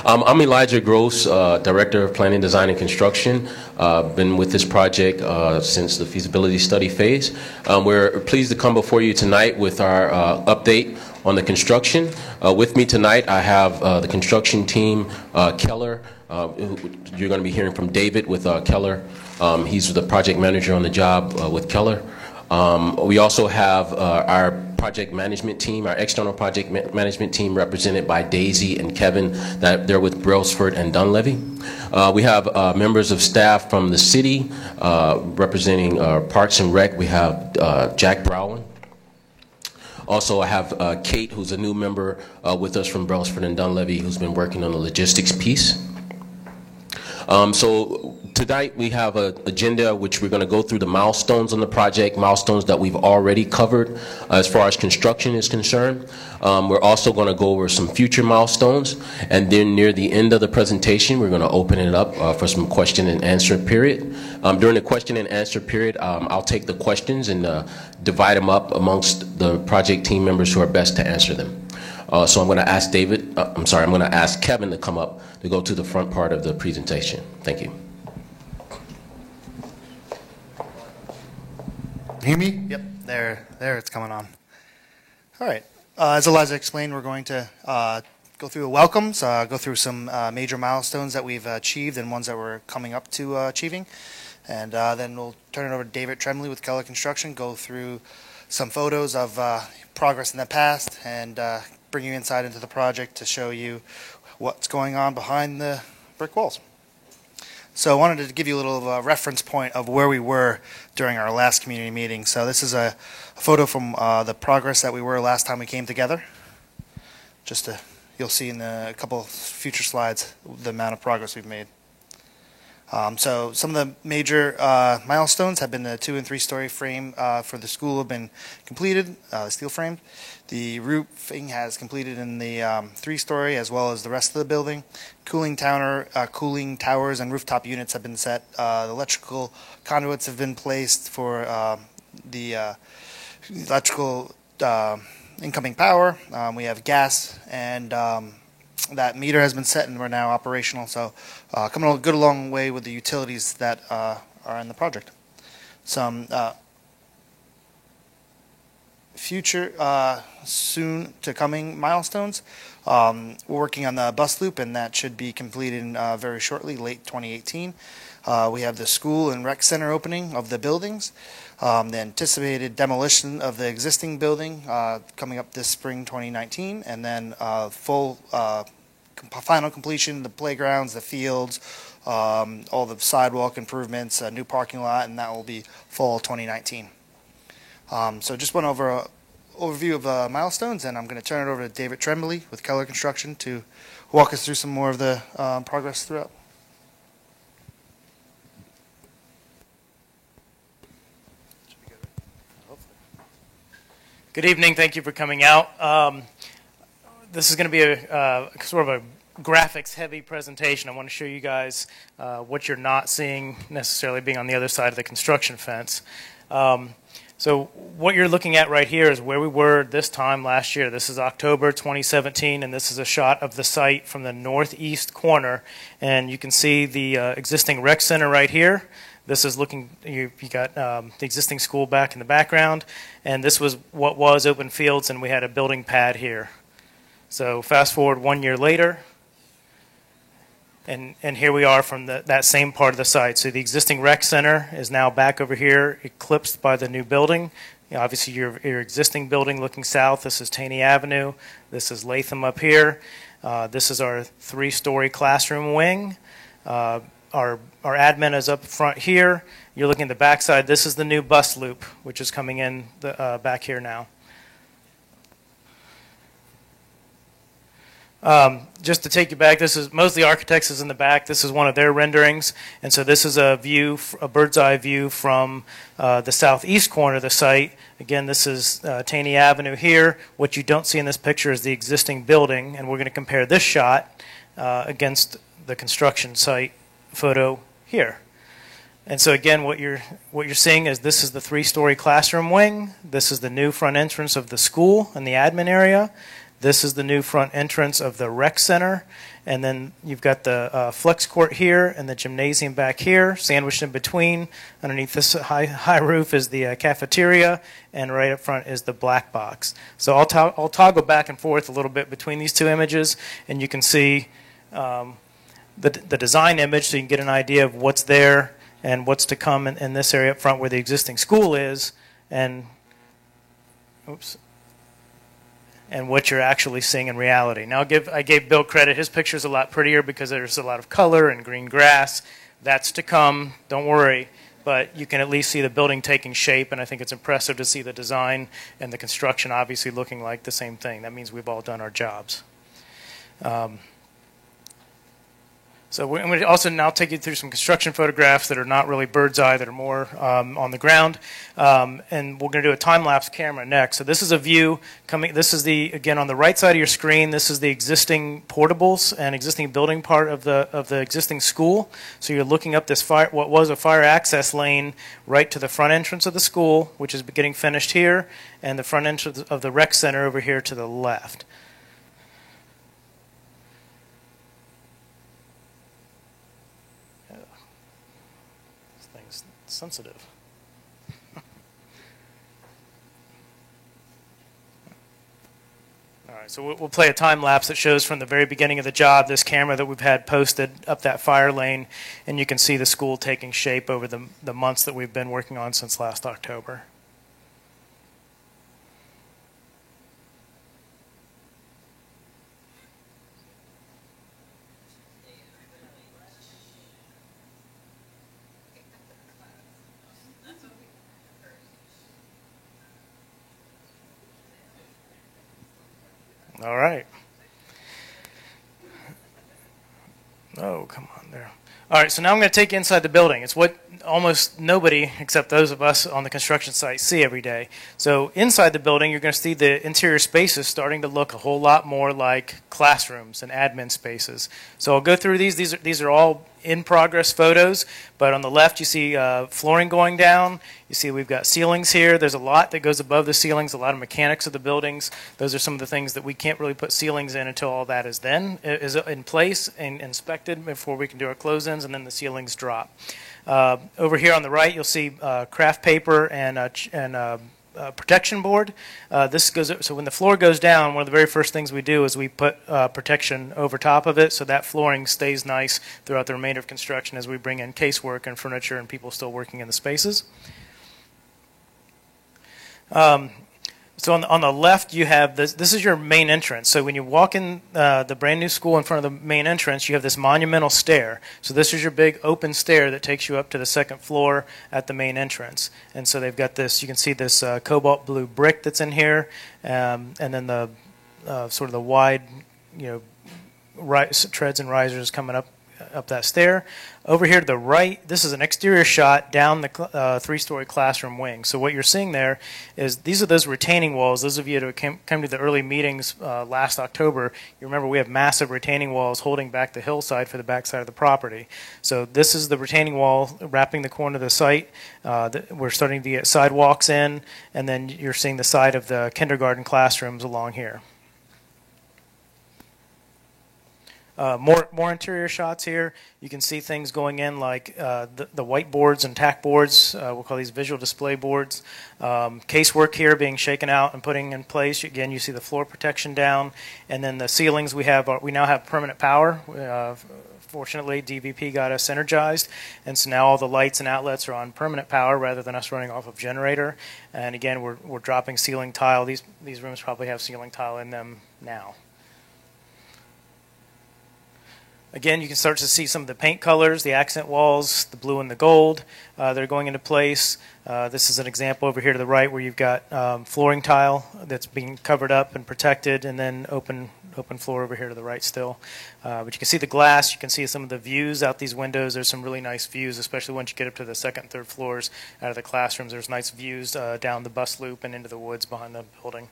I'm Elijah Gross, Director of Planning, Design, and Construction. Been with this project since the feasibility study phase. We're pleased to come before you tonight with our update on the construction. With me tonight, I have the construction team, Keller. You're going to be hearing from David with Keller. He's the project manager on the job with Keller. We also have our project management team, our external project management team, represented by Daisy and Kevin. That they're with Brailsford and Dunleavy. We have members of staff from the city representing Parks and Rec. We have Jack Brown. Also, I have Kate, who's a new member with us from Brailsford and Dunleavy, who's been working on the logistics piece. So tonight we have an agenda which we're going to go through the milestones on the project, milestones that we've already covered as far as construction is concerned. We're also going to go over some future milestones, and then near the end of the presentation we're going to open it up for some question and answer period. During the question and answer period, I'll take the questions and divide them up amongst the project team members who are best to answer them. So I'm going to ask I'm going to ask Kevin to come up to go to the front part of the presentation. Thank you. Hear me? Yep, there it's coming on. All right, as Eliza explained, we're going to go through the welcomes, go through some major milestones that we've achieved and ones that we're coming up to achieving. And then we'll turn it over to David Tremblay with Keller Construction, go through some photos of progress in the past, and bring you inside into the project to show you what's going on behind the brick walls. So I wanted to give you a little reference point of where we were during our last community meeting. So this is a photo from the progress that we were last time we came together. You'll see in a couple of future slides the amount of progress we've made. So some of the major milestones have been the 2- and 3-story frame for the school have been completed, steel framed. The roofing has completed in the 3-story as well as the rest of the building. Cooling towers and rooftop units have been set. The electrical conduits have been placed for the electrical incoming power. We have gas, and that meter has been set and we're now operational. So coming a good long way with the utilities that are in the project. Some future soon to coming milestones. We're working on the bus loop, and that should be completed very shortly, late 2018. We have the school and rec center opening of the buildings. The anticipated demolition of the existing building coming up this spring 2019, and then full final completion of the playgrounds, the fields, all the sidewalk improvements, a new parking lot, and that will be fall 2019. So just went over an overview of milestones, and I'm going to turn it over to David Tremblay with Keller Construction to walk us through some more of the progress throughout. Good evening. Thank you for coming out. This is going to be a sort of a graphics-heavy presentation. I want to show you guys what you're not seeing necessarily being on the other side of the construction fence. So what you're looking at right here is where we were this time last year. This is October 2017, and this is a shot of the site from the northeast corner. And you can see the existing rec center right here. This is looking, you got the existing school back in the background, and this was what was open fields, and we had a building pad here. So fast forward 1 year later, and here we are from that same part of the site. So the existing rec center is now back over here, eclipsed by the new building. You know, obviously your existing building looking south, this is Taney Avenue, this is Latham up here. This is our 3-story classroom wing. Our admin is up front here. You're looking at the back side. This is the new bus loop, which is coming in back here now. Just to take you back, this is most of the architects is in the back. This is one of their renderings, and so this is a view, a bird's eye view from the southeast corner of the site. Again, this is Taney Avenue here. What you don't see in this picture is the existing building, and we're going to compare this shot against the construction site photo here. And so again, what you're seeing is this is the 3-story classroom wing. This is the new front entrance of the school and the admin area. This is the new front entrance of the rec center. And then you've got the flex court here and the gymnasium back here, sandwiched in between. Underneath this high roof is the cafeteria, and right up front is the black box. So I'll toggle back and forth a little bit between these two images, and you can see the design image so you can get an idea of what's there and what's to come in this area up front where the existing school is, and what you're actually seeing in reality. Now, I gave Bill credit. His picture's a lot prettier because there's a lot of color and green grass. That's to come, don't worry. But you can at least see the building taking shape, and I think it's impressive to see the design and the construction obviously looking like the same thing. That means we've all done our jobs. So I'm going to also now take you through some construction photographs that are not really bird's eye, that are more on the ground. And we're going to do a time-lapse camera next. So this is a view coming, this is again, on the right side of your screen, this is the existing portables and existing building part of the existing school. So you're looking up this what was a fire access lane right to the front entrance of the school, which is getting finished here, and the front entrance of the rec center over here to the left. Sensitive. All right, so we'll play a time lapse that shows from the very beginning of the job this camera that we've had posted up that fire lane, and you can see the school taking shape over the months that we've been working on since last October. All right. Oh, come on there. All right, so now I'm going to take you inside the building. It's what almost nobody, except those of us on the construction site, see every day. So inside the building, you're going to see the interior spaces starting to look a whole lot more like classrooms and admin spaces. So I'll go through these. These are all in-progress photos, but on the left you see flooring going down. You see we've got ceilings here. There's a lot that goes above the ceilings, a lot of mechanics of the buildings. Those are some of the things that we can't really put ceilings in until all that is in place and inspected before we can do our close-ins, and then the ceilings drop. Over here on the right, you'll see craft paper and protection board. So when the floor goes down, one of the very first things we do is we put protection over top of it so that flooring stays nice throughout the remainder of construction as we bring in casework and furniture and people still working in the spaces. So on the left, you have this. This is your main entrance. So when you walk in the brand new school in front of the main entrance, you have this monumental stair. So this is your big open stair that takes you up to the second floor at the main entrance. And so they've got this. You can see this cobalt blue brick that's in here, and then the sort of the wide, treads and risers coming up that stair. Over here to the right, this is an exterior shot down the three-story classroom wing. So what you're seeing there is these are those retaining walls. Those of you who came to the early meetings last October, you remember we have massive retaining walls holding back the hillside for the backside of the property. So this is the retaining wall wrapping the corner of the site. We're starting to get sidewalks in, and then you're seeing the side of the kindergarten classrooms along here. More interior shots here. You can see things going in like the whiteboards and tack boards. We'll call these visual display boards. Casework here being shaken out and putting in place. Again, you see the floor protection down, and then the ceilings we now have permanent power. Fortunately, DVP got us energized, and so now all the lights and outlets are on permanent power rather than us running off of generator. And again, we're dropping ceiling tile. These rooms probably have ceiling tile in them now. Again, you can start to see some of the paint colors, the accent walls, the blue and the gold that are going into place. This is an example over here to the right where you've got flooring tile that's being covered up and protected, and then open floor over here to the right still. But you can see the glass. You can see some of the views out these windows. There's some really nice views, especially once you get up to the second and third floors out of the classrooms. There's nice views down the bus loop and into the woods behind the building.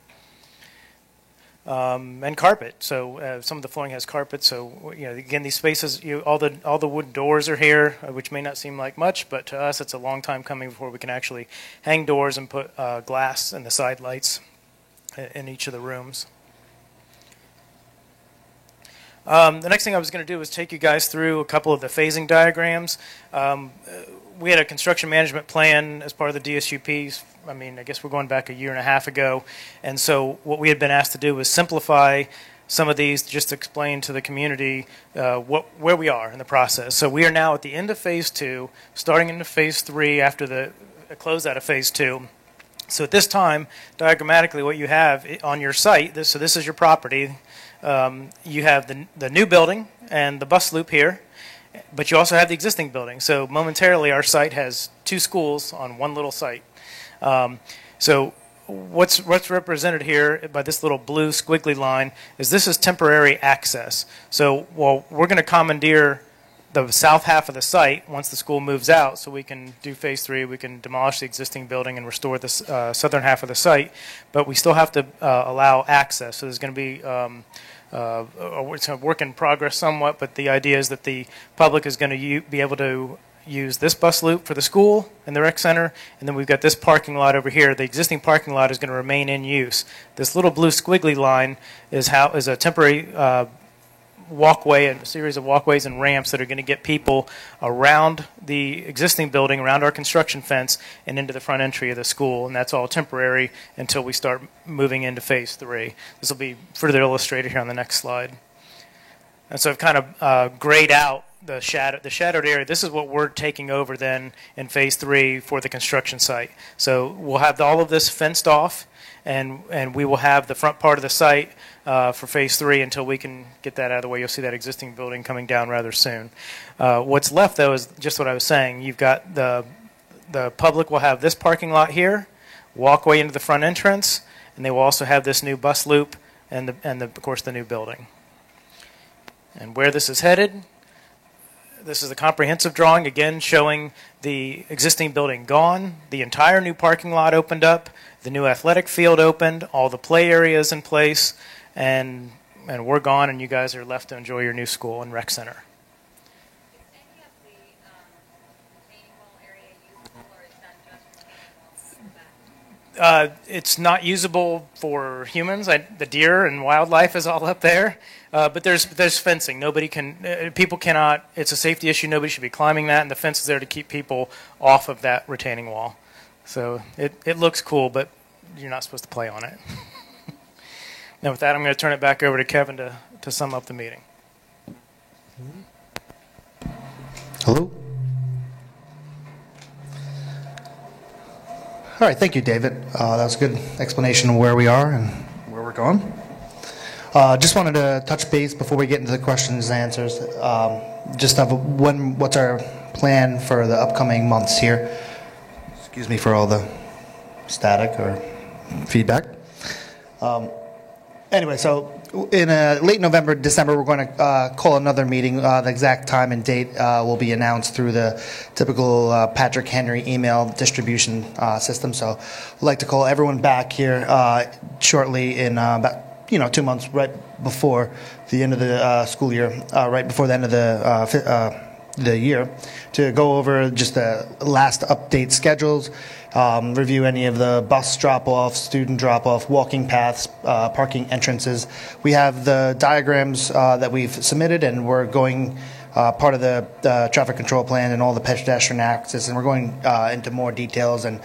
And carpet. So some of the flooring has carpet. So again, these spaces, all the wooden doors are here, which may not seem like much, but to us, it's a long time coming before we can actually hang doors and put glass in the side lights in each of the rooms. The next thing I was going to do was take you guys through a couple of the phasing diagrams. We had a construction management plan as part of the DSUPs. I mean, I guess we're going back a year and a half ago. And so what we had been asked to do was simplify some of these, just to explain to the community where we are in the process. So we are now at the end of phase 2, starting into phase 3 after the closeout of phase 2. So at this time, diagrammatically, what you have on your site, so this is your property. You have the new building and the bus loop here, but you also have the existing building. So momentarily, our site has 2 schools on one little site. So what's represented here by this little blue squiggly line is this is temporary access. So while we're going to commandeer the south half of the site once the school moves out, so we can do phase 3, we can demolish the existing building and restore the southern half of the site, but we still have to allow access. So there's going to be it's a work in progress somewhat, but the idea is that the public is going to be able to use this bus loop for the school and the rec center, and then we've got this parking lot over here. The existing parking lot is going to remain in use. This little blue squiggly line is a temporary walkway and a series of walkways and ramps that are going to get people around the existing building, around our construction fence, and into the front entry of the school. And that's all temporary until we start moving into phase 3. This will be further illustrated here on the next slide. And so I've kind of grayed out the shadowed area. This is what we're taking over then in phase 3 for the construction site. So we'll have all of this fenced off, and we will have the front part of the site for phase 3 until we can get that out of the way. You'll see that existing building coming down rather soon. What's left, though, is just what I was saying. You've got the public will have this parking lot here, walkway into the front entrance, and they will also have this new bus loop and of course the new building. And where this is headed, this is a comprehensive drawing, again showing the existing building gone, the entire new parking lot opened up, the new athletic field opened, all the play areas in place, and we're gone, and you guys are left to enjoy your new school and rec center. Is any of the retaining wall area usable, or is that just retaining wall in the back? It's not usable for humans. The deer and wildlife is all up there, but there's fencing. Nobody can, people cannot. It's a safety issue. Nobody should be climbing that, and the fence is there to keep people off of that retaining wall. So it looks cool, but you're not supposed to play on it. Now, with that, I'm going to turn it back over to Kevin to sum up the meeting. Hello. All right, thank you, David. That was a good explanation of where we are and where we're going. Just wanted to touch base before we get into the questions and answers. Just have what's our plan for the upcoming months here? Excuse me for all the static or feedback. Anyway, so in late November, December, we're going to call another meeting. The exact time and date will be announced through the typical Patrick Henry email distribution system. So we'd like to call everyone back here shortly in about 2 months, right before the end of the school year, right before the end of the year, to go over just the last update schedules, review any of the bus drop-off, student drop-off, walking paths, parking entrances. We have the diagrams that we've submitted, and we're going part of the traffic control plan and all the pedestrian access, and we're going into more details and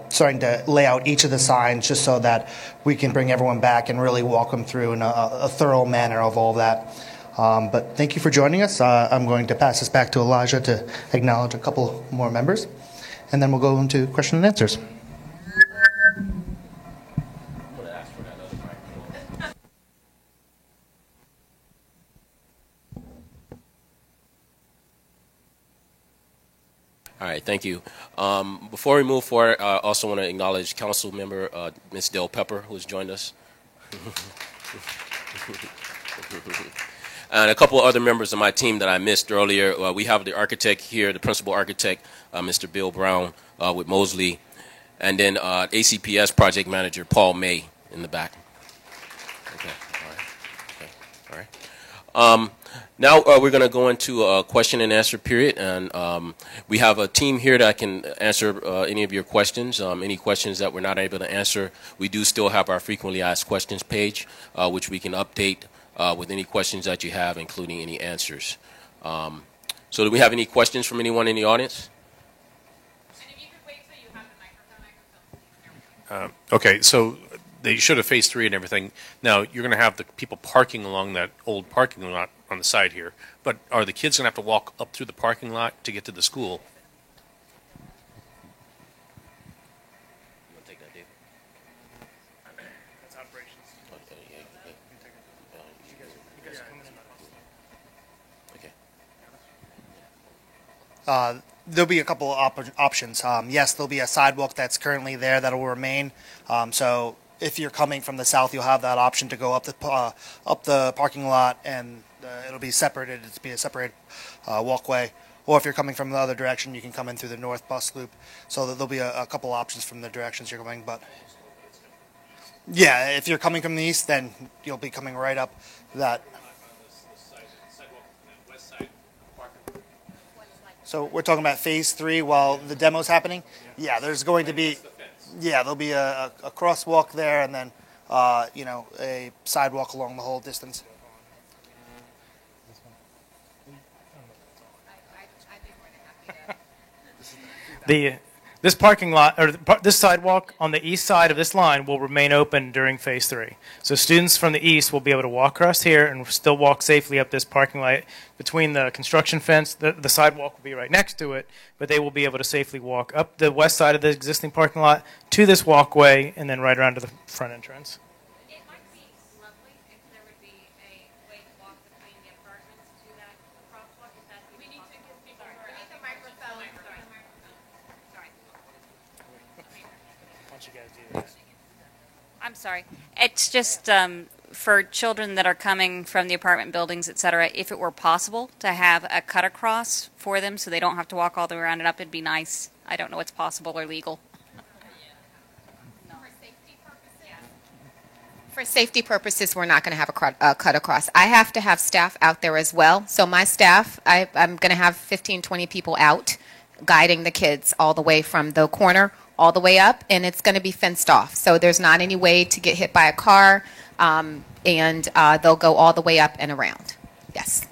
starting to lay out each of the signs just so that we can bring everyone back and really walk them through in a thorough manner of all that. But thank you for joining us. I'm going to pass this back to Elijah to acknowledge a couple more members, and then we'll go into question and answers. All right, thank you. Before we move forward, I also want to acknowledge Council Member Ms. Dale Pepper, who has joined us. And a couple of other members of my team that I missed earlier. We have the architect here, the principal architect, Mr. Bill Brown with Mosley, and then ACPS project manager Paul May in the back. Okay, all right. Okay, all right. Now we're going to go into a question and answer period, and we have a team here that can answer any of your questions. Any questions that we're not able to answer, we do still have our frequently asked questions page, which we can update with any questions that you have, including any answers. So do we have any questions from anyone in the audience? And if you could wait till you have the microphone, I can film. Okay, so they should have phase 3 and everything. Now, you're going to have the people parking along that old parking lot on the side here, but are the kids going to have to walk up through the parking lot to get to the school? You want to take that, David? That's operations. Okay. There'll be a couple options. Yes, there'll be a sidewalk that's currently there that will remain. So if you're coming from the south, you'll have that option to go up the parking lot, and it'll be separated. It'll be a separate walkway. Or if you're coming from the other direction, you can come in through the north bus loop. So there'll be a couple options from the directions you're going. But yeah, if you're coming from the east, then you'll be coming right up that. So we're talking about phase 3 while the demo's happening? Yeah, there's going to be, there'll be a crosswalk there, and then, a sidewalk along the whole distance. This parking lot, or this sidewalk on the east side of this line will remain open during phase 3. So students from the east will be able to walk across here and still walk safely up this parking lot between the construction fence. The sidewalk will be right next to it, but they will be able to safely walk up the west side of the existing parking lot to this walkway and then right around to the front entrance. It might be lovely if there would be a way to walk between the apartments to that crosswalk. If that's we need to give people more. We need the microphone. Sorry. Once you guys do that. I'm sorry. It's just for children that are coming from the apartment buildings, et cetera, if it were possible to have a cut across for them so they don't have to walk all the way around and up, it'd be nice. I don't know what's possible or legal. For safety purposes, we're not going to have a cut across. I have to have staff out there as well. So my staff, I'm going to have 15, 20 people out guiding the kids all the way from the corner all the way up, and it's going to be fenced off. So there's not any way to get hit by a car, and they'll go all the way up and around. Yes.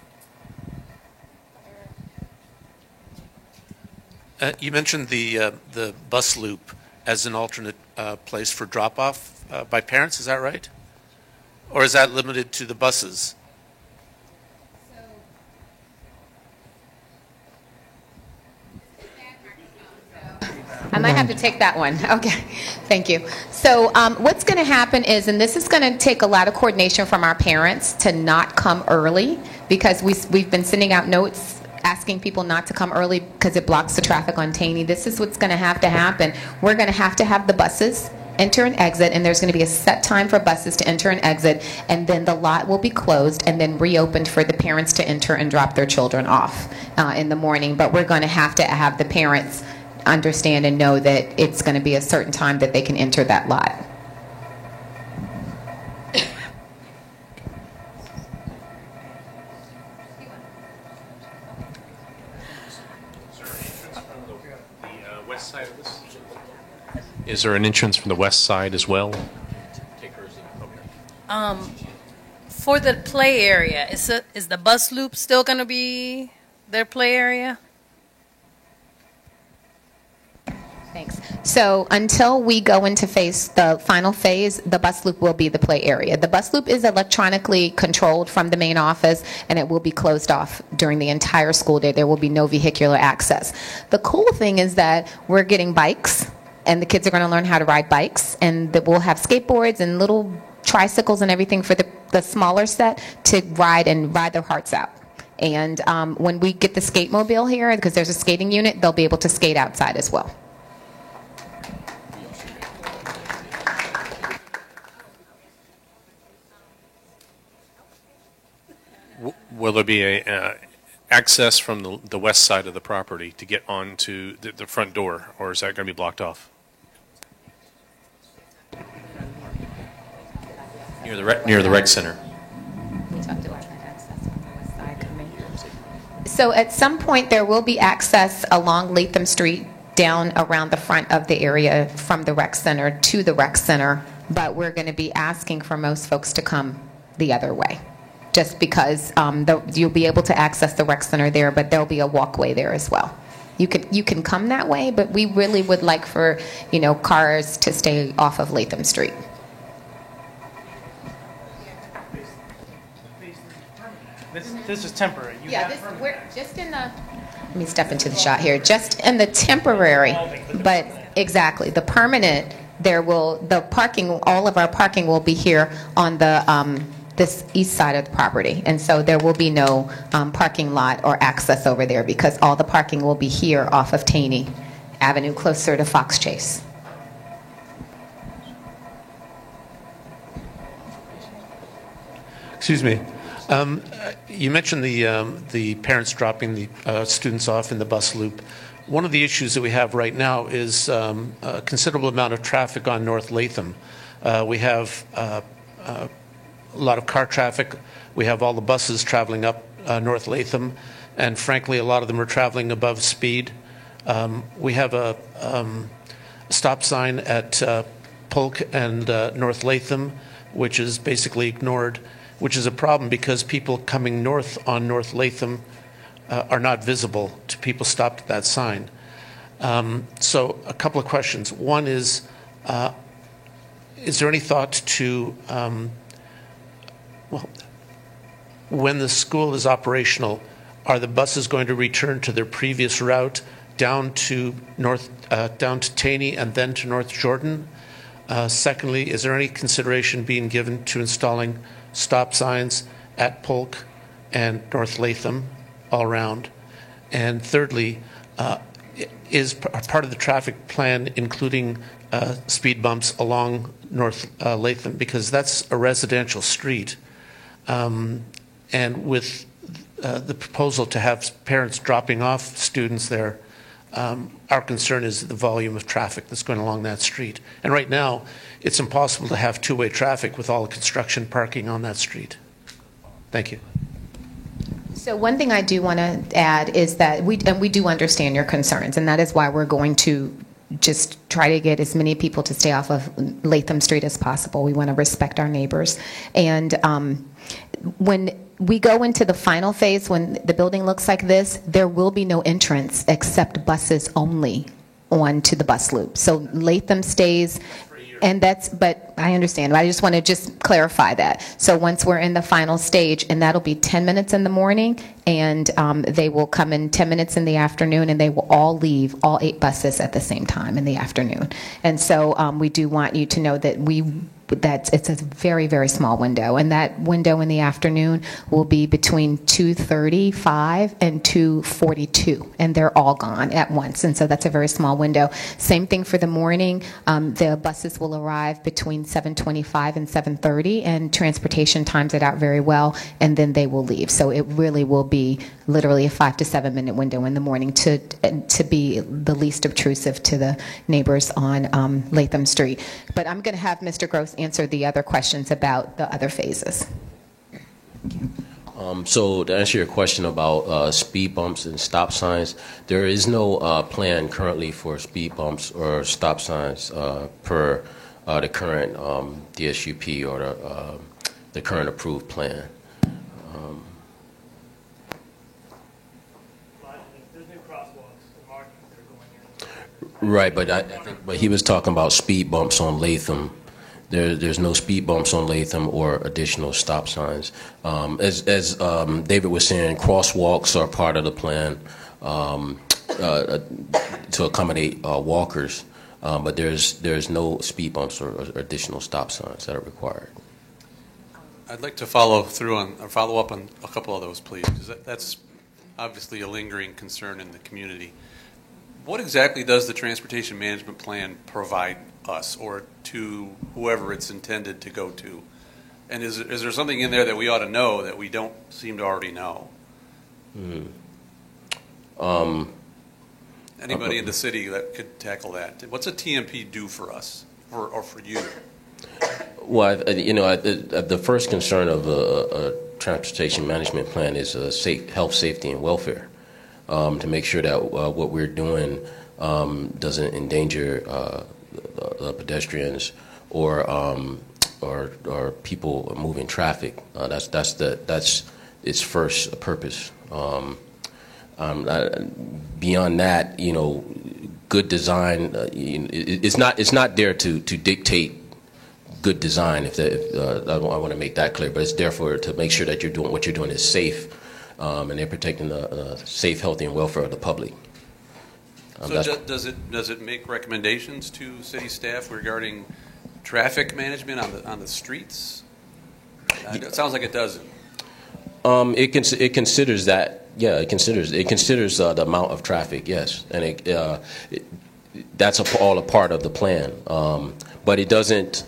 You mentioned the bus loop as an alternate place for drop-off by parents, is that right? Or is that limited to the buses? I might have to take that one. Okay, thank you. So what's going to happen is, and this is going to take a lot of coordination from our parents to not come early, because we've been sending out notes asking people not to come early because it blocks the traffic on Taney. This is what's going to happen. We're going to have the buses enter and exit, and there's going to be a set time for buses to enter and exit, and then the lot will be closed and then reopened for the parents to enter and drop their children off in the morning. But we're going to have the parents understand and know that it's going to be a certain time that they can enter that lot. West side of this? Is there an entrance from the west side as well? For the play area, is the bus loop still going to be their play area? Thanks. So until we go into the final phase, the bus loop will be the play area. The bus loop is electronically controlled from the main office, and it will be closed off during the entire school day. There will be no vehicular access. The cool thing is that we're getting bikes, and the kids are going to learn how to ride bikes, and that we'll have skateboards and little tricycles and everything for the smaller set to ride their hearts out. And when we get the skate mobile here, because there's a skating unit, they'll be able to skate outside as well. Will there be a access from the west side of the property to get onto the front door, or is that going to be blocked off? Near the rec center. So at some point there will be access along Latham Street down around the front of the area from the rec center to the rec center, but we're going to be asking for most folks to come the other way. just because you'll be able to access the rec center there, but there'll be a walkway there as well. You can come that way, but we really would like for, cars to stay off of Latham Street. This is temporary. We're just in the. Let me step into the shot here. Just in the temporary, but exactly the permanent. All of our parking will be here on the this east side of the property, and so there will be no parking lot or access over there because all the parking will be here off of Taney Avenue, closer to Fox Chase. Excuse me. You mentioned the parents dropping the students off in the bus loop. One of the issues that we have right now is a considerable amount of traffic on North Latham. We have a lot of car traffic. We have all the buses traveling up North Latham, and frankly, a lot of them are traveling above speed. We have a stop sign at Polk and North Latham, which is basically ignored, which is a problem because people coming north on North Latham are not visible to people stopped at that sign. So a couple of questions. One is there any thought to, when the school is operational, are the buses going to return to their previous route down to Taney and then to North Jordan? Secondly, is there any consideration being given to installing stop signs at Polk and North Latham all around? And thirdly, is part of the traffic plan including speed bumps along North Latham, because that's a residential street, and with the proposal to have parents dropping off students there, our concern is the volume of traffic that's going along that street. And right now, it's impossible to have two-way traffic with all the construction parking on that street. Thank you. So one thing I do want to add is that we do understand your concerns, and that is why we're going to just try to get as many people to stay off of Latham Street as possible. We want to respect our neighbors. And when we go into the final phase, when the building looks like this, there will be no entrance except buses only onto the bus loop. So Latham stays. But I understand. I just want to just clarify that. So once we're in the final stage, and that'll be 10 minutes in the morning, and they will come in 10 minutes in the afternoon, and they will all leave, all 8 buses at the same time in the afternoon. And so we do want you to know that it's a very, very small window, and that window in the afternoon will be between 2:35 and 2:42, and they're all gone at once, and so that's a very small window. Same thing for the morning. The buses will arrive between 7:25 and 7:30, and transportation times it out very well, and then they will leave. So it really will be literally a 5 to 7 minute window in the morning to be the least obtrusive to the neighbors on Latham Street. But I'm going to have Mr. Gross answer the other questions about the other phases. So to answer your question about speed bumps and stop signs, there is no plan currently for speed bumps or stop signs per the current DSUP or the current approved plan. Right, but I think, but he was talking about speed bumps on Latham. There's no speed bumps on Latham or additional stop signs. As David was saying, crosswalks are part of the plan to accommodate walkers, but there's no speed bumps or additional stop signs that are required. I'd like to follow up on a couple of those, please, because that's obviously a lingering concern in the community. What exactly does the Transportation Management Plan provide us or to whoever it's intended to go to? And is there something in there that we ought to know that we don't seem to already know? Anybody in the city that could tackle that? What's a TMP do for us or for you? Well, the first concern of a transportation management plan is health, safety, and welfare. To make sure that what we're doing doesn't endanger the pedestrians or or people moving traffic. That's its first purpose. Beyond that, good design, it's not there to dictate good design. I want to make that clear, but it's there to make sure that what you're doing is safe, and they're protecting the safe, healthy, and welfare of the public. So does it make recommendations to city staff regarding traffic management on the streets? It sounds like it doesn't. It considers that. Yeah, it considers the amount of traffic. Yes, and that's all a part of the plan. But it doesn't.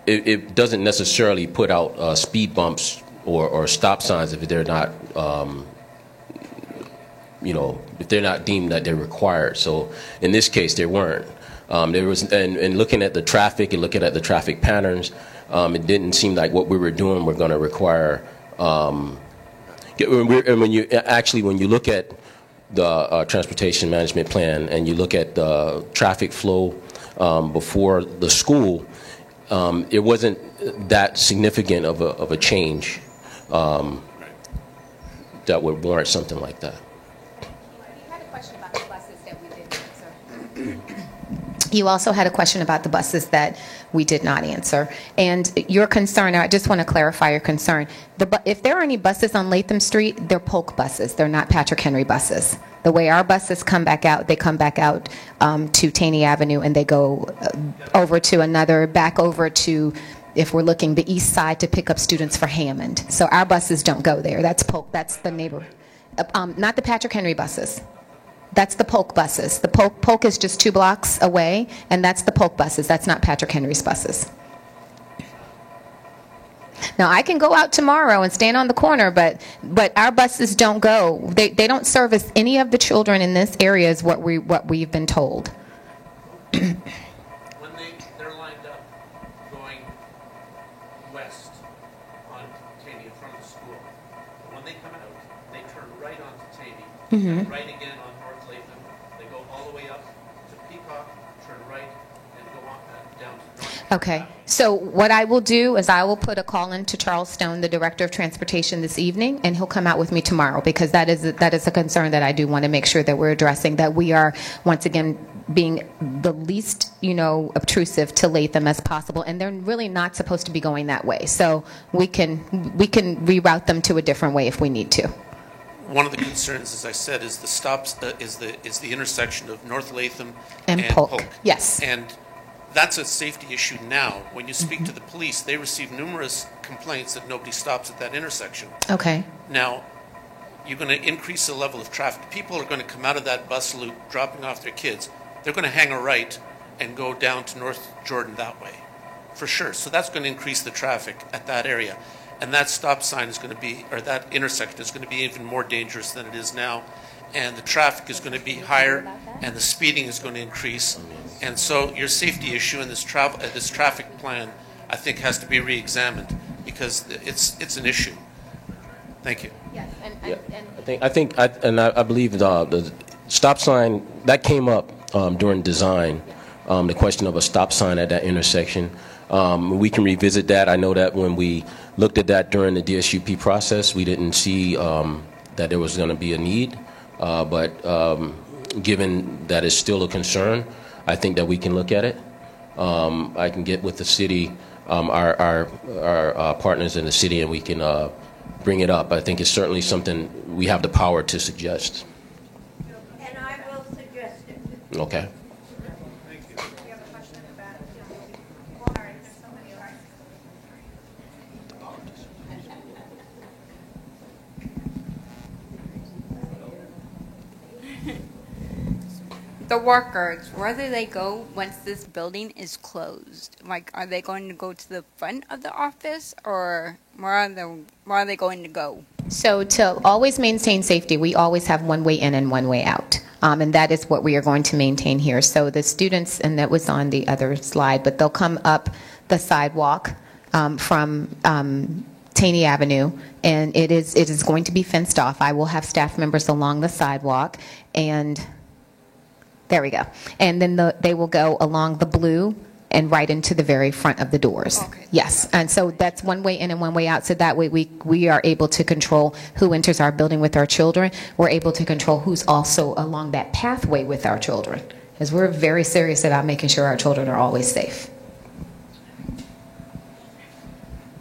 It doesn't necessarily put out speed bumps or stop signs if they're not. If they're not deemed that they're required. So in this case, they weren't. There was, and looking at the traffic and looking at the traffic patterns, it didn't seem like what we were doing were going to require. When you look at the transportation management plan and you look at the traffic flow before the school, it wasn't that significant of a change that would warrant something like that. You also had a question about the buses that we did not answer. And your concern, I just want to clarify your concern. If there are any buses on Latham Street, they're Polk buses. They're not Patrick Henry buses. The way our buses come back out, they come back out to Taney Avenue and they go over to back over to, if we're looking, the east side to pick up students for Hammond. So our buses don't go there. That's Polk. That's the neighborhood. Not the Patrick Henry buses. That's the Polk buses. The Polk is just 2 blocks away, and that's the Polk buses. That's not Patrick Henry's buses. Now, I can go out tomorrow and stand on the corner, but our buses don't go. They don't service any of the children in this area is what we've been told. When they're lined up going west on Taney in front of the school, when they come out, they turn right onto Taney, and right again on North Latham. They go all the way up to Peacock, turn right, and go on down to North. Okay. So what I will do is I will put a call in to Charles Stone, the Director of Transportation, this evening, and he'll come out with me tomorrow, because that is a concern that I do want to make sure that we're addressing, that we are, once again, being the least, obtrusive to Latham as possible, and they're really not supposed to be going that way. So we can reroute them to a different way if we need to. One of the concerns, as I said, is the stops is the intersection of North Latham And Polk. Yes. And that's a safety issue now. When you speak to the police, they receive numerous complaints that nobody stops at that intersection. Okay. Now, you're going to increase the level of traffic. People are going to come out of that bus loop, dropping off their kids. They're going to hang a right and go down to North Jordan that way, for sure. So that's going to increase the traffic at that area. And that stop sign is going to be, or that intersection is going to be even more dangerous than it is now. And the traffic is going to be higher, and the speeding is going to increase. And so your safety issue in this traffic plan, I think, has to be re-examined, because it's an issue. Thank you. Yes. I believe the stop sign that came up during design. The question of a stop sign at that intersection. We can revisit that. I know that when we looked at that during the DSUP process, we didn't see that there was going to be a need. But given that it's still a concern, I think that we can look at it. I can get with the city, our partners in the city, and we can bring it up. I think it's certainly something we have the power to suggest. And I will suggest it. Okay. The workers, where do they go once this building is closed? Like, are they going to go to the front of the office, or where are they going to go? So to always maintain safety, we always have one way in and one way out. And that is what we are going to maintain here. So the students, and that was on the other slide, but they'll come up the sidewalk from Taney Avenue, and it is going to be fenced off. I will have staff members along the sidewalk, and there we go. And then they will go along the blue and right into the very front of the doors. Okay. Yes, and so that's one way in and one way out. So that way we are able to control who enters our building with our children. We're able to control who's also along that pathway with our children, because we're very serious about making sure our children are always safe.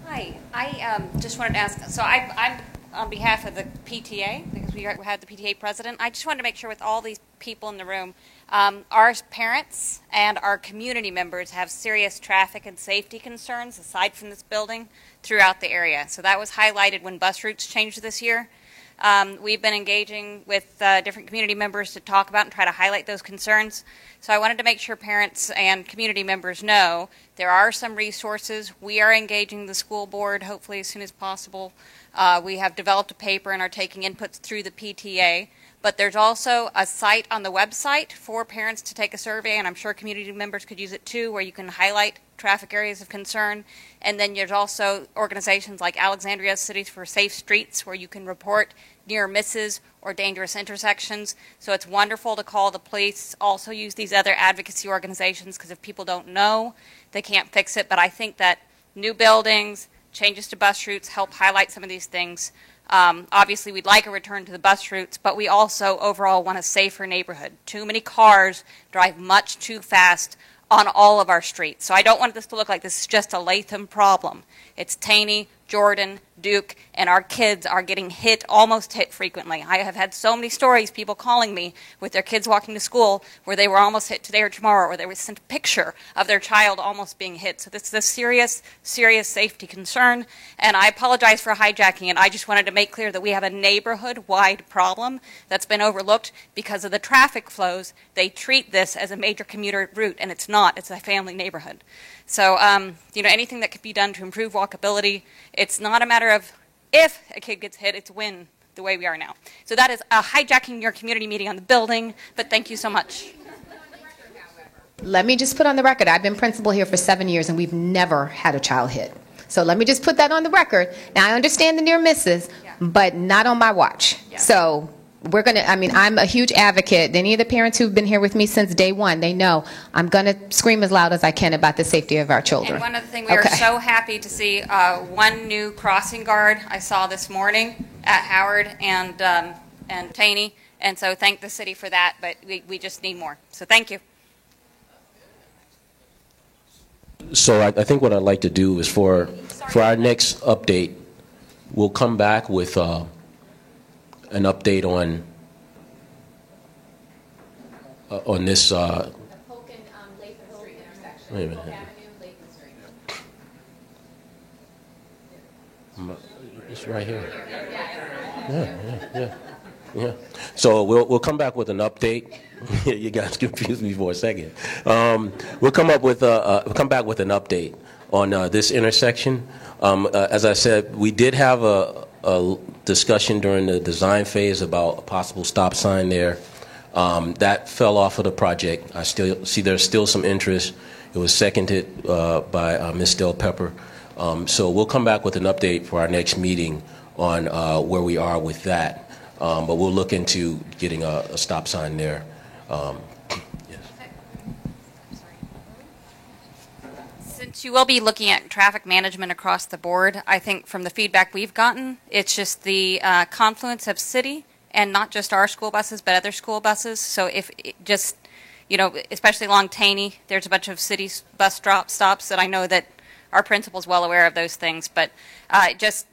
Hi, I just wanted to ask, so I'm on behalf of the PTA, because we had the PTA president, I just wanted to make sure with all these people in the room, our parents and our community members have serious traffic and safety concerns, aside from this building, throughout the area. So that was highlighted when bus routes changed this year. We've been engaging with different community members to talk about and try to highlight those concerns. So I wanted to make sure parents and community members know there are some resources. We are engaging the school board, hopefully as soon as possible. We have developed a paper and are taking inputs through the PTA. But there's also a site on the website for parents to take a survey, and I'm sure community members could use it too, where you can highlight traffic areas of concern. And then there's also organizations like Alexandria Cities for Safe Streets, where you can report near misses or dangerous intersections. So it's wonderful to call the police. Also use these other advocacy organizations, because if people don't know, they can't fix it. But I think that new buildings, changes to bus routes help highlight some of these things. Obviously, we'd like a return to the bus routes, but we also overall want a safer neighborhood. Too many cars drive much too fast on all of our streets. So I don't want this to look like this is just a Latham problem. It's Taney, Jordan, Duke, and our kids are getting hit, almost hit frequently. I have had so many stories, people calling me with their kids walking to school where they were almost hit today or tomorrow, or they were sent a picture of their child almost being hit. So this is a serious, serious safety concern, and I apologize for hijacking it. I just wanted to make clear that we have a neighborhood-wide problem that's been overlooked because of the traffic flows. They treat this as a major commuter route, and it's not. It's a family neighborhood. So, anything that could be done to improve walkability, it's not a matter of if a kid gets hit, it's when, the way we are now. So that is hijacking your community meeting on the building, but thank you so much. Let me just put on the record, I've been principal here for 7 years, and we've never had a child hit. So let me just put that on the record. Now, I understand the near misses, but not on my watch. Yeah. So we're going to, I'm a huge advocate. Any of the parents who've been here with me since day one, they know I'm going to scream as loud as I can about the safety of our children. And one other thing, we are so happy to see one new crossing guard I saw this morning at Howard and Taney, and so thank the city for that, but we just need more. So thank you. So I think what I'd like to do is for our next update, we'll come back with an update on this. Wait a minute. It's right here. Yeah. So we'll come back with an update. You guys confused me for a second. We'll come back with an update on this intersection. As I said, we did have a discussion during the design phase about a possible stop sign there. That fell off of the project. I still see there's still some interest. It was seconded by Ms. Del Pepper. So we'll come back with an update for our next meeting on where we are with that. But we'll look into getting a stop sign there. Since you will be looking at traffic management across the board, I think from the feedback we've gotten, it's just the confluence of city and not just our school buses, but other school buses. So if just, especially along Taney, there's a bunch of city bus stops that I know that our principal's well aware of those things. But just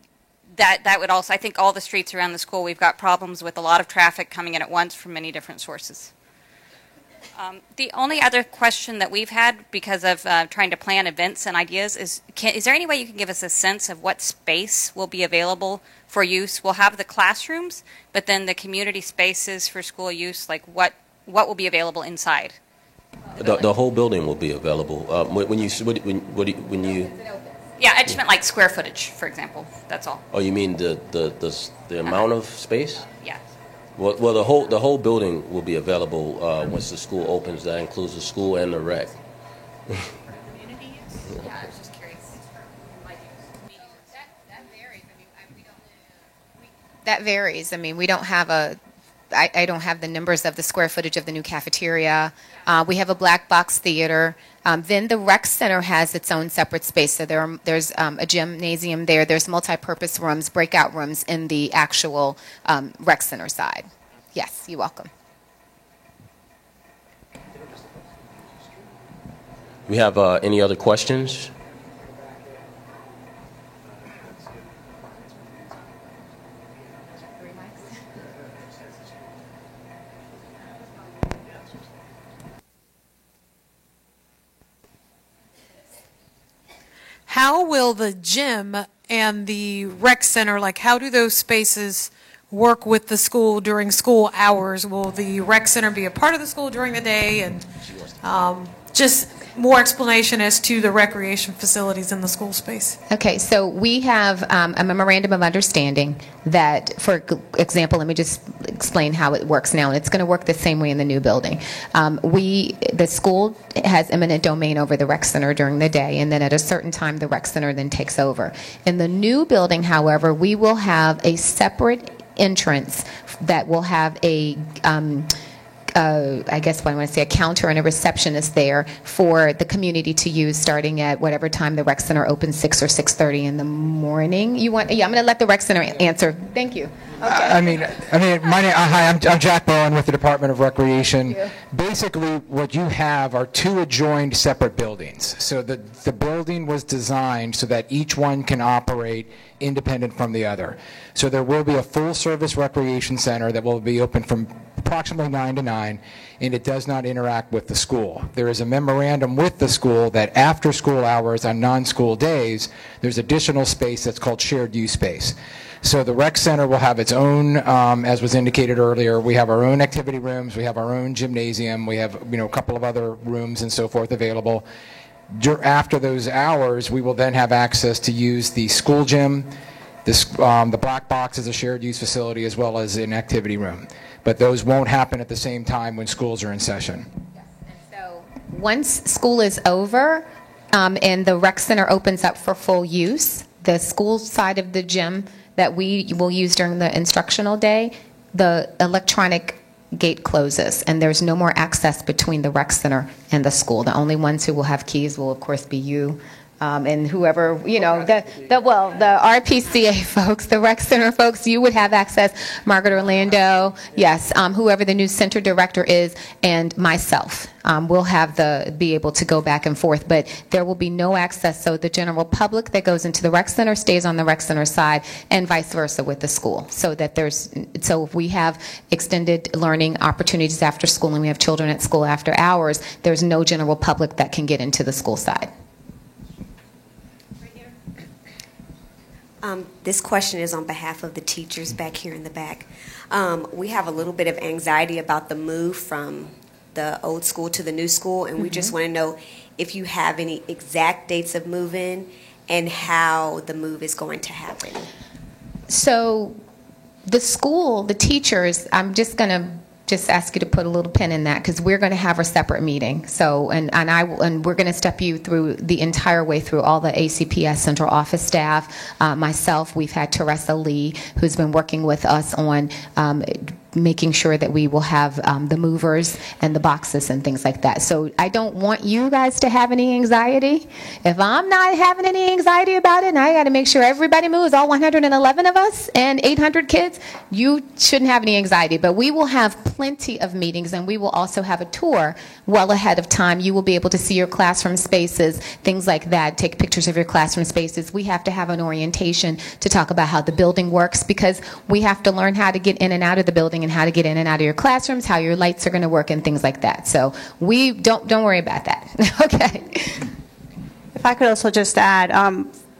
that would also, I think all the streets around the school, we've got problems with a lot of traffic coming in at once from many different sources. The only other question that we've had because of trying to plan events and ideas is there any way you can give us a sense of what space will be available for use? We'll have the classrooms, but then the community spaces for school use, like what will be available inside? The whole building will be available. When you Yeah, I just meant like square footage, for example. That's all. Oh, you mean the amount of space? Yeah. Well, the whole building will be available once the school opens. That includes the school and the rec. Community use? Yeah, I was just curious. That varies. We don't have a I don't have the numbers of the square footage of the new cafeteria. We have a black box theater. Then the rec center has its own separate space. So there's a gymnasium there. There's multi-purpose rooms, breakout rooms in the actual rec center side. Yes, you're welcome. We have any other questions? How will the gym and the rec center, like how do those spaces work with the school during school hours? Will the rec center be a part of the school during the day? And just more explanation as to the recreation facilities in the school space. Okay, so we have a memorandum of understanding that, for example, let me just explain how it works now, and it's going to work the same way in the new building. The school has eminent domain over the rec center during the day, and then at a certain time the rec center then takes over. In the new building, however, we will have a separate entrance that will have a I guess what I want to say, a counter and a receptionist there for the community to use starting at whatever time the rec center opens, 6 or 6:30 in the morning. I'm going to let the rec center answer. Thank you. Okay. Hi, I'm Jack Bowen with the Department of Recreation. Basically, what you have are two adjoined separate buildings. So the building was designed so that each one can operate independent from the other. So there will be a full-service recreation center that will be open from approximately 9 to 9, and it does not interact with the school. There is a memorandum with the school that after school hours on non-school days, there's additional space that's called shared use space. So the rec center will have its own, as was indicated earlier, we have our own activity rooms, we have our own gymnasium, we have a couple of other rooms and so forth available. After those hours, we will then have access to use the school gym, the black box is a shared use facility, as well as an activity room. But those won't happen at the same time when schools are in session. Yes. And so once school is over and the rec center opens up for full use, the school side of the gym that we will use during the instructional day, the electronic gate closes, and there's no more access between the rec center and the school. The only ones who will have keys will, of course, be you. And whoever, the RPCA folks, the rec center folks, you would have access, Margaret Orlando, yes, whoever the new center director is, and myself will be able to go back and forth, but there will be no access, so the general public that goes into the rec center stays on the rec center side, and vice versa with the school, so if we have extended learning opportunities after school and we have children at school after hours, there's no general public that can get into the school side. This question is on behalf of the teachers back here in the back. We have a little bit of anxiety about the move from the old school to the new school, and we just want to know if you have any exact dates of move-in and how the move is going to happen. So the school, the teachers, I'm just going to ask you to put a little pin in that, because we're going to have a separate meeting. So, and we're going to step you through the entire way through all the ACPS central office staff. Myself, we've had Teresa Lee, who's been working with us on making sure that we will have the movers and the boxes and things like that. So I don't want you guys to have any anxiety. If I'm not having any anxiety about it, and I got to make sure everybody moves, all 111 of us and 800 kids, you shouldn't have any anxiety. But we will have plenty of meetings, and we will also have a tour well ahead of time. You will be able to see your classroom spaces, things like that, take pictures of your classroom spaces. We have to have an orientation to talk about how the building works, because we have to learn how to get in and out of the building and how to get in and out of your classrooms, how your lights are going to work and things like that. So we don't worry about that. Okay. If I could also just add,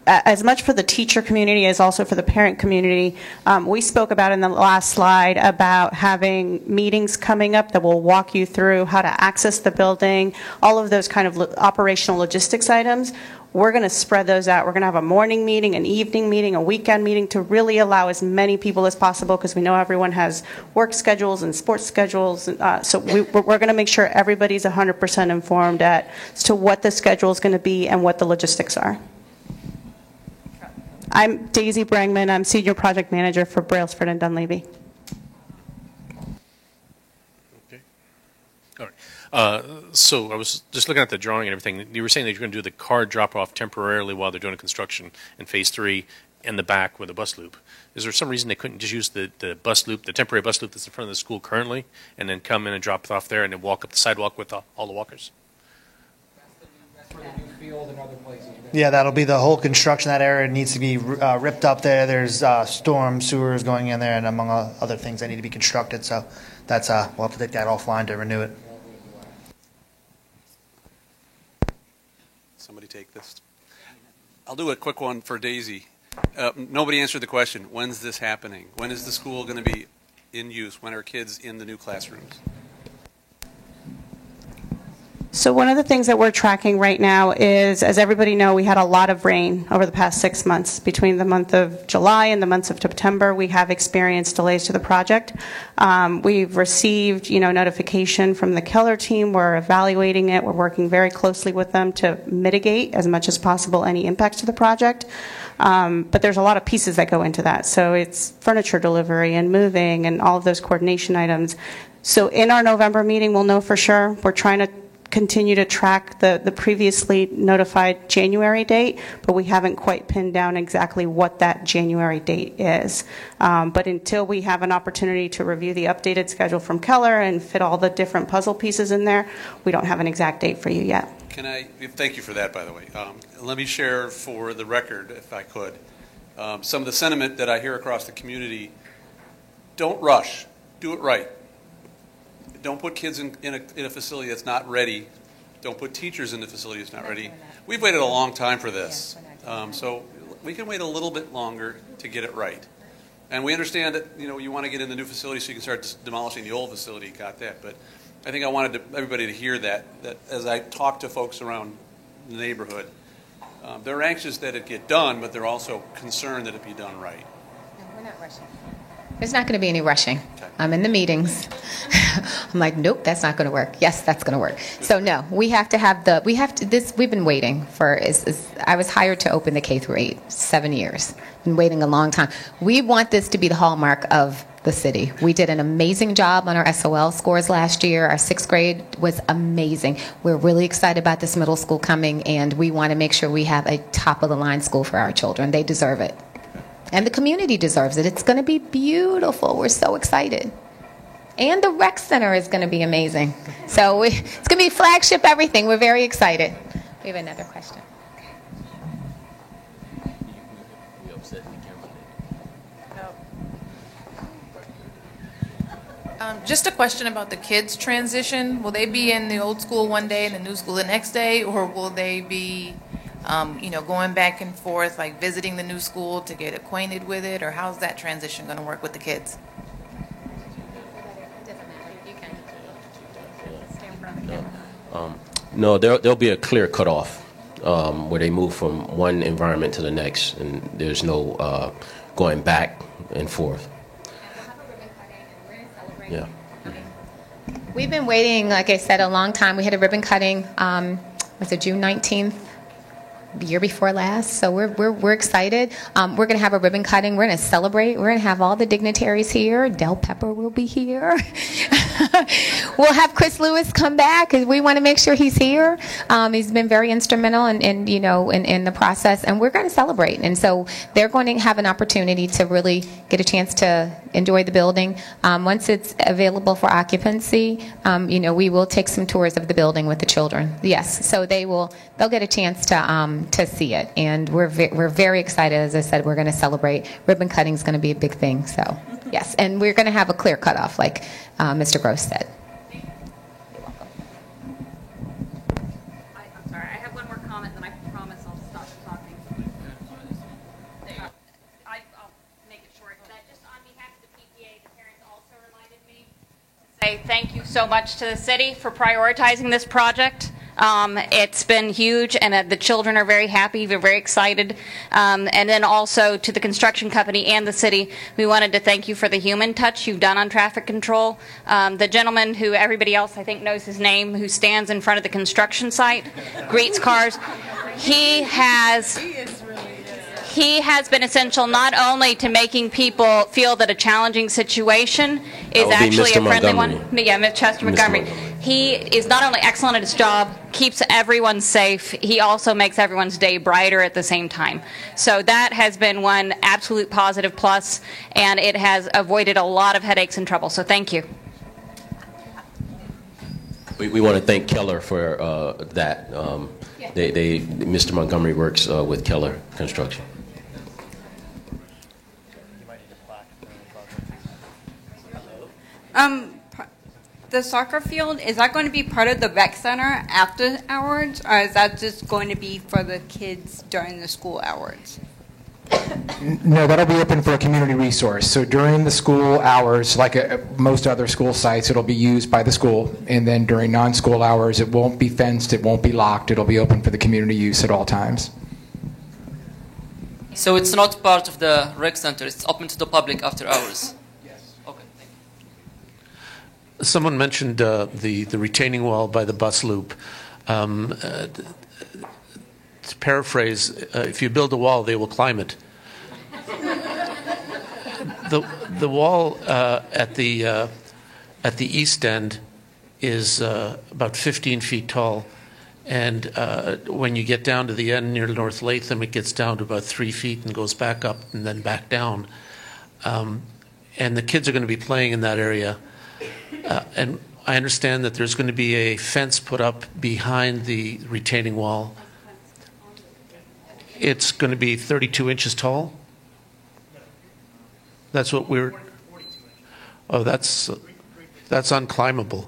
as much for the teacher community as also for the parent community, we spoke about in the last slide about having meetings coming up that will walk you through how to access the building, all of those kind of operational logistics items. We're going to spread those out. We're going to have a morning meeting, an evening meeting, a weekend meeting to really allow as many people as possible, because we know everyone has work schedules and sports schedules. So we're going to make sure everybody's 100% informed as to what the schedule is going to be and what the logistics are. I'm Daisy Brangman. I'm Senior Project Manager for Brailsford and Dunleavy. So I was just looking at the drawing and everything. You were saying that you're going to do the car drop-off temporarily while they're doing the construction in Phase 3 in the back with a bus loop. Is there some reason they couldn't just use the bus loop, the temporary bus loop that's in front of the school currently, and then come in and drop it off there and then walk up the sidewalk with all the walkers? Yeah, that'll be the whole construction. That area needs to be ripped up there. There's storm sewers going in there, and among other things that need to be constructed. So that's we'll have to take that offline to renew it. Somebody take this. I'll do a quick one for Daisy. Nobody answered the question. When's this happening? When is the school going to be in use? When are kids in the new classrooms? So one of the things that we're tracking right now is, as everybody know, we had a lot of rain over the past 6 months. Between the month of July and the months of September, we have experienced delays to the project. We've received, notification from the Keller team. We're evaluating it. We're working very closely with them to mitigate as much as possible any impacts to the project. But there's a lot of pieces that go into that. So it's furniture delivery and moving and all of those coordination items. So in our November meeting, we'll know for sure. We're trying to continue to track the previously notified January date, but we haven't quite pinned down exactly what that January date is. But until we have an opportunity to review the updated schedule from Keller and fit all the different puzzle pieces in there, we don't have an exact date for you yet. Thank you for that, by the way. Let me share for the record, if I could, some of the sentiment that I hear across the community. Don't rush. Do it right. Don't put kids in a facility that's not ready. Don't put teachers in the facility that's not ready. We've waited a long time for this. So we can wait a little bit longer to get it right. And we understand that you want to get in the new facility so you can start demolishing the old facility. Got that. But I think I wanted everybody to hear that as I talk to folks around the neighborhood, they're anxious that it get done, but they're also concerned that it be done right. No, we're not rushing. There's not going to be any rushing. I'm in the meetings. I'm like, nope, that's not going to work. Yes, that's going to work. So no, we've been waiting for, I was hired to open the K-8, 7 years. Been waiting a long time. We want this to be the hallmark of the city. We did an amazing job on our SOL scores last year. Our 6th grade was amazing. We're really excited about this middle school coming, and we want to make sure we have a top-of-the-line school for our children. They deserve it. And the community deserves it. It's going to be beautiful. We're so excited. And the rec center is going to be amazing. So it's going to be flagship everything. We're very excited. We have another question. Just a question about the kids' transition. Will they be in the old school one day and the new school the next day, or will they be going back and forth, like visiting the new school to get acquainted with it, or how's that transition going to work with the kids? No, there'll be a clear cutoff where they move from one environment to the next, and there's no going back and forth. Yeah. We've been waiting, like I said, a long time. We had a ribbon cutting, was it June 19th? The year before last, so we're excited. We're going to have a ribbon cutting. We're going to celebrate. We're going to have all the dignitaries here. Del Pepper will be here. We'll have Chris Lewis come back, because we want to make sure he's here. He's been very instrumental in the process, and we're going to celebrate. And so they're going to have an opportunity to really get a chance to enjoy the building. Once it's available for occupancy, we will take some tours of the building with the children. Yes, so they'll get a chance to see it, and we're very excited. As I said, we're going to celebrate. Ribbon cutting is going to be a big thing. So yes, and we're going to have a clear cutoff, like Mr. Gross said. I'm sorry, I have one more comment, then I promise I'll stop talking. I'll make it short. Just on behalf of the PTA, the parents also reminded me to say thank you so much to the city for prioritizing this project. It's been huge, and the children are very happy. We're very excited. And then also to the construction company and the city, we wanted to thank you for the human touch you've done on traffic control. The gentleman who everybody else I think knows his name, who stands in front of the construction site, greets cars, he has been essential not only to making people feel that a challenging situation is actually a friendly one. Yeah, Chester Montgomery. He is not only excellent at his job, keeps everyone safe, he also makes everyone's day brighter at the same time. So that has been one absolute positive plus, and it has avoided a lot of headaches and trouble. So thank you. We want to thank Keller for that. Mr. Montgomery works with Keller Construction. The soccer field, is that going to be part of the rec center after hours, or is that just going to be for the kids during the school hours? No, that'll be open for a community resource. So during the school hours, like most other school sites, it'll be used by the school. And then during non-school hours, it won't be fenced, it won't be locked, it'll be open for the community use at all times. So it's not part of the rec center, it's open to the public after hours? Yes. Okay, thank you. Someone mentioned the retaining wall by the bus loop. To paraphrase, if you build a wall, they will climb it. The wall at the east end is about 15 feet tall, and when you get down to the end near North Latham, it gets down to about 3 feet and goes back up and then back down. And the kids are going to be playing in that area. And I understand that there's going to be a fence put up behind the retaining wall. It's going to be 32 inches tall? That's what we're... Oh, that's unclimbable.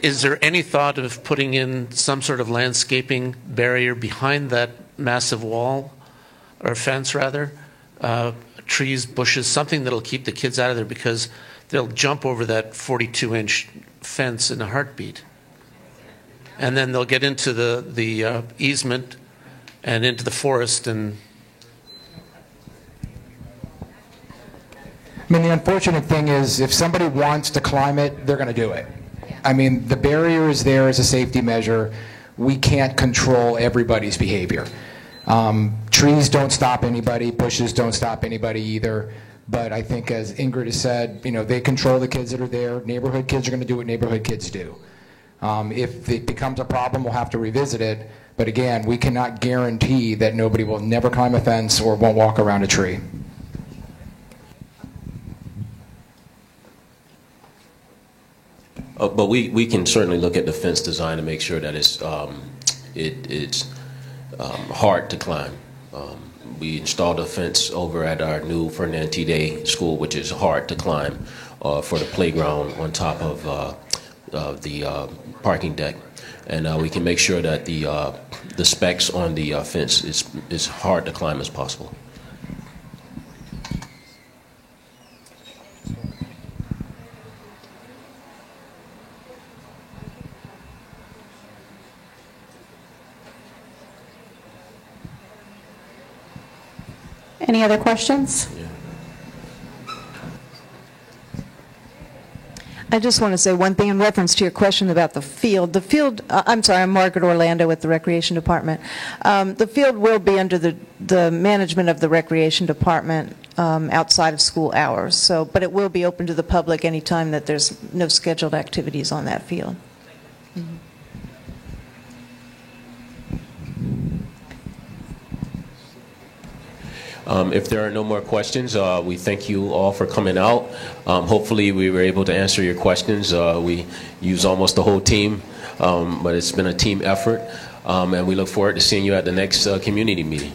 Is there any thought of putting in some sort of landscaping barrier behind that massive wall, or fence rather? Trees, bushes, something that'll keep the kids out of there, because they'll jump over that 42-inch fence in a heartbeat. And then they'll get into the easement and into the forest. And I mean, the unfortunate thing is, if somebody wants to climb it, they're going to do it. I mean, the barrier is there as a safety measure. We can't control everybody's behavior. Trees don't stop anybody. Bushes don't stop anybody either. But I think, as Ingrid has said, they control the kids that are there. Neighborhood kids are going to do what neighborhood kids do. If it becomes a problem, we'll have to revisit it. But again, we cannot guarantee that nobody will never climb a fence or won't walk around a tree. But we can certainly look at the fence design to make sure that it's hard to climb. We installed a fence over at our new Ferdinand T. Day School, which is hard to climb for the playground on top of the parking deck, and we can make sure that the specs on the fence is hard to climb as possible. Any other questions? Yeah. I just want to say one thing in reference to your question about the field. The field, I'm sorry, I'm Margaret Orlando with the Recreation Department. The field will be under the management of the Recreation Department outside of school hours. So, but it will be open to the public anytime that there's no scheduled activities on that field. Mm-hmm. If there are no more questions, we thank you all for coming out. Hopefully we were able to answer your questions. We use almost the whole team, but it's been a team effort, and we look forward to seeing you at the next community meeting.